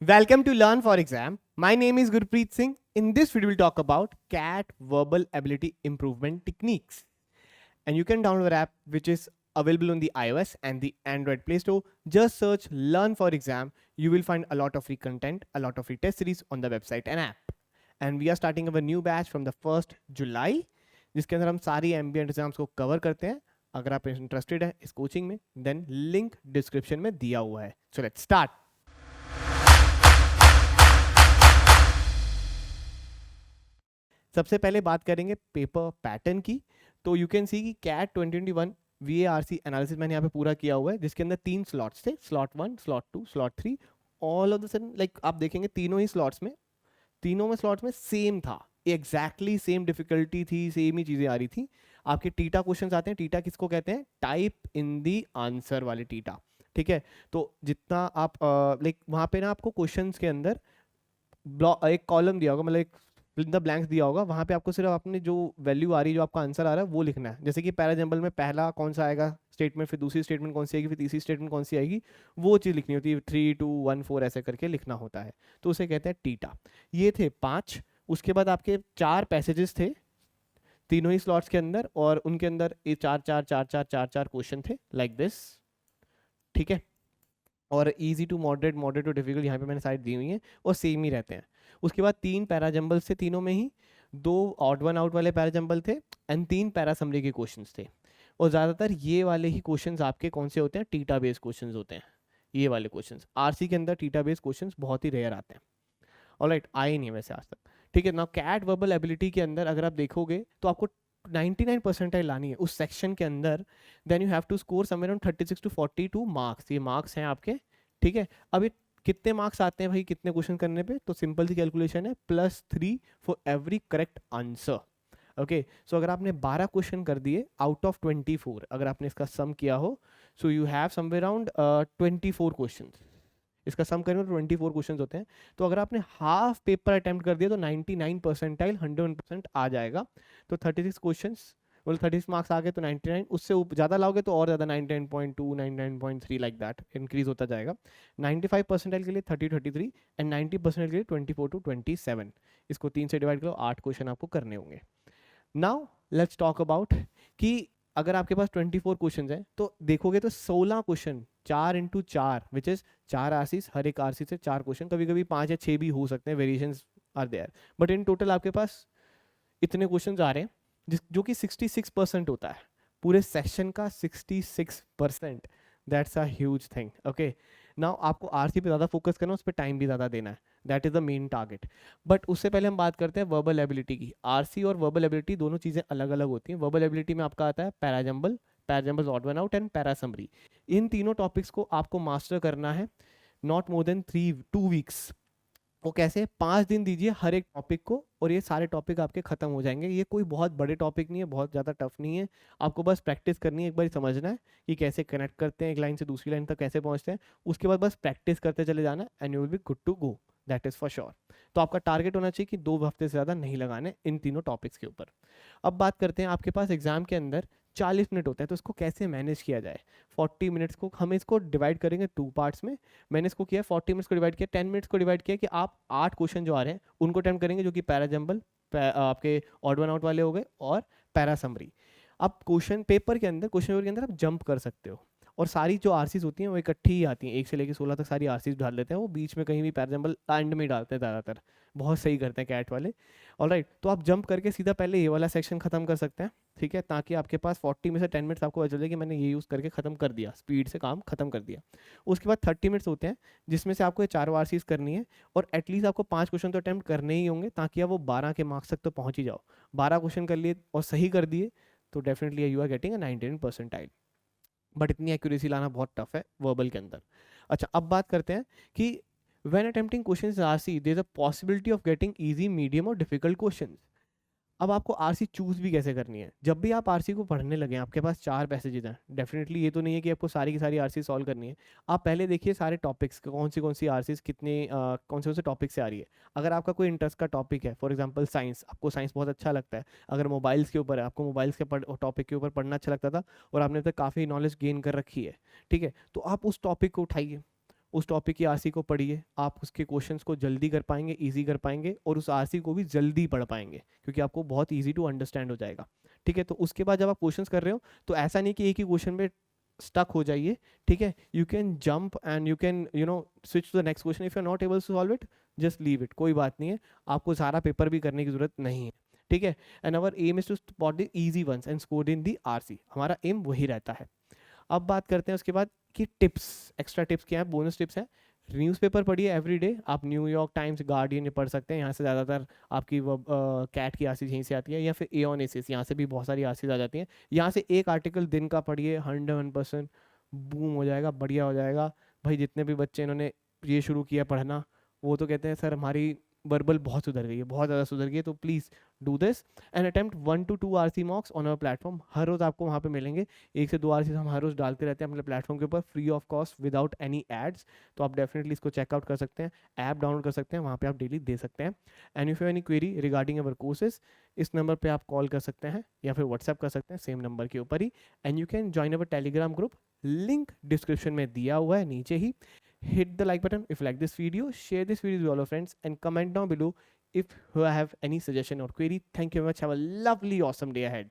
Welcome to Learn for Exam. My name is Gurpreet Singh. In this video, we'll talk about CAT Verbal Ability Improvement Techniques. And you can download our app, which is available on the iOS and the Android Play Store. Just search Learn for Exam. You will find a lot of free content, a lot of free test series on the website and app. And we are starting our new batch from the 1st July, जिसके अंदर हम सारी ambient exams को cover करते हैं. अगर आप interested है इस कोचिंग में, देन लिंक डिस्क्रिप्शन में दिया हुआ है. So let's start. सबसे पहले बात करेंगे पेपर पैटर्न की. तो यू कैन सी कि कैट 2021 VARC एनालिसिस मैंने यहाँ पे पूरा किया हुआ है, जिसके अंदर 3 स्लॉट्स थे, slot 1, slot 2, slot 3. All of the sudden like आप देखेंगे तीनों में स्लॉट्स में सेम था, एग्जैक्टली सेम डिफिकल्टी थी, सेम ही चीजें आ रही थी. आपके टीटा क्वेश्चंस आते हैं. टीटा किसको कहते हैं? टाइप इन दी आंसर वाले टीटा. ठीक है, तो जितना आप लाइक वहां पे ना आपको क्वेश्चंस के अंदर एक कॉलम दिया होगा, मतलब एक द ब्लैंक्स दिया होगा. वहां पे आपको सिर्फ आपने जो वैल्यू आ रही है, जो आपका आंसर आ रहा है, वो लिखना है. जैसे कि पैराजम्बल में पहला कौन सा आएगा स्टेटमेंट, फिर दूसरी स्टेटमेंट कौन सी आएगी, फिर तीसरी स्टेटमेंट कौन सी आएगी, वो चीज़ लिखनी होती है. 3, 2, 1, 4 ऐसे करके लिखना होता है. तो उसे कहते हैं टीटा. ये थे 5. उसके बाद आपके 4 पैसेजेस थे तीनों ही स्लॉट्स के अंदर, और उनके अंदर ये 4 क्वेश्चन थे लाइक दिस. ठीक है, और easy to moderate, moderate to difficult यहाँ पे मैंने साइड दी हुई है, और सेम ही रहते हैं. उसके बाद 3 पैराजम्बल्स थे तीनों में ही, 2 ऑड वन आउट वाले पैराजम्बल थे, एंड 3 पैरासमरी के क्वेश्चंस थे. और ज़्यादातर ये वाले ही क्वेश्चंस आपके कौन से होते हैं? टीटा बेस्ड क्वेश्चंस होते हैं. ये वाले क्वेश्चंस आरसी के अंदर टीटा बेस्ड क्वेश्चंस बहुत ही रेयर आते हैं. ऑलराइट, आए नहीं वैसे आज तक. ठीक है, ना कैट वर्बल एबिलिटी के अंदर अगर आप देखोगे तो आपको 99 परसेंटाइल लानी है उस सेक्शन के अंदर. Then you have to score somewhere around 36 to 42 marks. ये मार्क्स हैं आपके. ठीक है, अब ये कितने मार्क्स आते हैं भाई कितने क्वेश्चन करने पे? तो सिंपल सी कैलकुलेशन है, +3 for every correct answer. Okay, so अगर आपने 12 क्वेश्चन कर दिए आउट ऑफ 24, अगर आपने इसका सम किया हो, so you have somewhere around 24 question. इसका सम करेंगे तो 24 क्वेश्चन होते हैं. तो अगर आपने हाफ पेपर अटेम्प्ट कर दिया तो 99 परसेंटाइल 100% आ जाएगा. तो 36 क्वेश्चन, बोल 36 मार्क्स आ गए तो 99. उससे ज़्यादा लाओगे तो और ज़्यादा 99.2, 99.3 लाइक दैट इंक्रीज होता जाएगा. 95 परसेंटाइल के लिए 30-33, एंड 90 परसेंटाइल के लिए 24 to 27. इसको 3 से डिवाइड करो, 8 क्वेश्चन आपको करने होंगे. नाउ लेट्स टॉक अबाउट कि अगर आपके पास 24 क्वेश्चन हैं तो देखोगे तो 16 क्वेश्चन 4 into 4 विच इज 4 आरसीस, हर एक आरसी से 4 क्वेश्चन, कभी कभी 5 या 6 भी हो सकते हैं, variations are there. But in total आपके पास इतने क्वेश्चन आ रहे हैं जो कि 66% होता है पूरे सेक्शन का. 66%, that's a huge thing. Okay, now आपको आरसी पे ज़्यादा फोकस करना है, उस पर टाइम भी ज़्यादा देना है. That is the main target. But उससे पहले हम बात करते हैं वर्बल एबिलिटी की. आरसी और वर्बल एबिलिटी दोनों चीज़ें अलग अलग होती हैं. वर्बल एबिलिटी में आपका आता है parajumble, parajumble odd one out, and parasummary. इन तीनों टॉपिक्स को आपको मास्टर करना है नॉट मोर देन 2 वीक्स. वो कैसे? 5 दिन दीजिए हर एक टॉपिक को, और ये सारे टॉपिक आपके खत्म हो जाएंगे. ये कोई बहुत बड़े टॉपिक नहीं है, बहुत ज़्यादा टफ नहीं है. आपको बस प्रैक्टिस करनी है, एक बार समझना है कि कैसे कनेक्ट करते हैं एक लाइन से दूसरी लाइन तक, कैसे पहुंचते हैं. उसके बाद बस प्रैक्टिस करते चले जाना, and you will be good to go. That is for sure. तो आपका टारगेट होना चाहिए कि 2 हफ्ते से ज़्यादा नहीं लगाने इन तीनों टॉपिक्स के ऊपर. अब बात करते हैं, आपके पास एग्जाम के अंदर 40 मिनट होते हैं, तो इसको कैसे मैनेज किया जाए. 40 मिनट्स को हम इसको डिवाइड करेंगे 2 पार्ट्स में. मैंने इसको किया 40 मिनट्स को डिवाइड किया, 10 मिनट्स को डिवाइड किया कि आप 8 क्वेश्चन जो आ रहे हैं उनको अटेम्प्ट करेंगे, जो कि पैराजम्बल, आपके ऑड वन आउट वाले हो गए, और पैरासमरी. अब क्वेश्चन पेपर के अंदर आप जंप कर सकते हो, और सारी जो आरसीज होती हैं वो इकट्ठी ही आती हैं. 1 से लेकर 16 तक सारी आरसीज डाल देते हैं, वो बीच में कहीं भी पैराजम्बल एंड में डालते हैं ज़्यादातर. बहुत सही करते हैं कैट वाले. ऑलराइट, तो आप जंप करके सीधा पहले ये वाला सेक्शन खत्म कर सकते हैं. ठीक है, ताकि आपके पास 40 में से 10 मिनट्स आपको पता चले कि मैंने ये यूज़ करके ख़त्म कर दिया, स्पीड से काम खत्म कर दिया. उसके बाद 30 मिनट्स होते हैं, जिसमें से आपको ये 4 आरसीज करनी है, और एटलीस्ट आपको 5 क्वेश्चन तो अटैम्प्ट करने ही होंगे, ताकि आप वो 12 के मार्क्स तक तो पहुँच ही जाओ. 12 क्वेश्चन कर लिए और सही कर दिए तो definitely you are getting a 99 percentile. But इतनी एक्यूरेसी लाना बहुत टफ है वर्बल के अंदर. अच्छा, अब बात करते हैं कि when attempting questions in RC, there is a possibility of getting easy, medium और difficult questions. अब आपको आरसी चूज भी कैसे करनी है. जब भी आप आरसी को पढ़ने लगे, आपके पास 4 पैसेजेस हैं. डेफिनेटली ये तो नहीं है कि आपको सारी की सारी आरसी सॉल्व करनी है. आप पहले देखिए सारे टॉपिक्स कौन सी आरसी कितने कौन से टॉपिक से आ रही है. अगर आपका कोई इंटरेस्ट का टॉपिक है, फॉर एग्जांपल साइंस, आपको साइंस बहुत अच्छा लगता है, अगर मोबाइल्स के ऊपर है, आपको मोबाइल्स के टॉपिक के ऊपर पढ़ना अच्छा लगता था, और आपने अब तक काफ़ी नॉलेज गेन कर रखी है, ठीक है, तो आप उस टॉपिक को उठाइए, उस टॉपिक की आरसी को पढ़िए, आप उसके क्वेश्चंस को जल्दी कर पाएंगे, इजी कर पाएंगे, और उस आरसी को भी जल्दी पढ़ पाएंगे क्योंकि आपको बहुत इजी टू अंडरस्टैंड हो जाएगा। ठीक है, तो उसके बाद जब आप क्वेश्चंस कर रहे हो तो ऐसा नहीं कि एक ही क्वेश्चन में स्टक हो जाइए। ठीक है, you can jump and you can switch to the next question. If you are not able to solve it, just leave it, कोई बात नहीं है, आपको सारा पेपर भी करने की जरूरत नहीं है। ठीक है, and our aim is to spot the easy ones and score in the RC, हमारा एम वही रहता है। अब बात करते हैं उसके बाद कि टिप्स, एक्स्ट्रा टिप्स क्या है, बोनस टिप्स हैं। न्यूज़पेपर पढ़िए एवरीडे, आप न्यूयॉर्क टाइम्स, गार्डियन पढ़ सकते हैं, यहाँ से ज़्यादातर आपकी वो कैट की आरसी यहीं से आती है, या फिर एऑन एसिस, यहाँ से भी बहुत सारी आरसीज आ जाती हैं। यहाँ से एक आर्टिकल दिन का पढ़िए, 100% बूम हो जाएगा, बढ़िया हो जाएगा। भाई जितने भी बच्चे इन्होंने ये शुरू किया पढ़ना, वो तो कहते हैं सर हमारी वर्बल बहुत सुधर गई है, बहुत ज़्यादा सुधर गई है, तो please do this and attempt 1 to 2 RC mocks on our platform. हर रोज़ आपको वहाँ पे मिलेंगे, 1 से 2 आरसी हम हर रोज़ डालते रहते हैं अपने प्लेटफॉर्म के ऊपर, free of cost, without any ads. तो आप डेफिनेटली इसको चेकआउट कर सकते हैं, ऐप डाउनलोड कर सकते हैं, वहाँ पे आप डेली दे सकते हैं। And if you any query regarding our courses, इस नंबर पे आप कॉल कर सकते हैं या फिर व्हाट्सएप कर सकते हैं, सेम नंबर के ऊपर ही। And you can join our Telegram group, link description में दिया हुआ है नीचे ही। Hit the like button if you like this video, share this video with all your friends, and comment down below if you have any suggestion or query. Thank you very much. Have a lovely, awesome day ahead.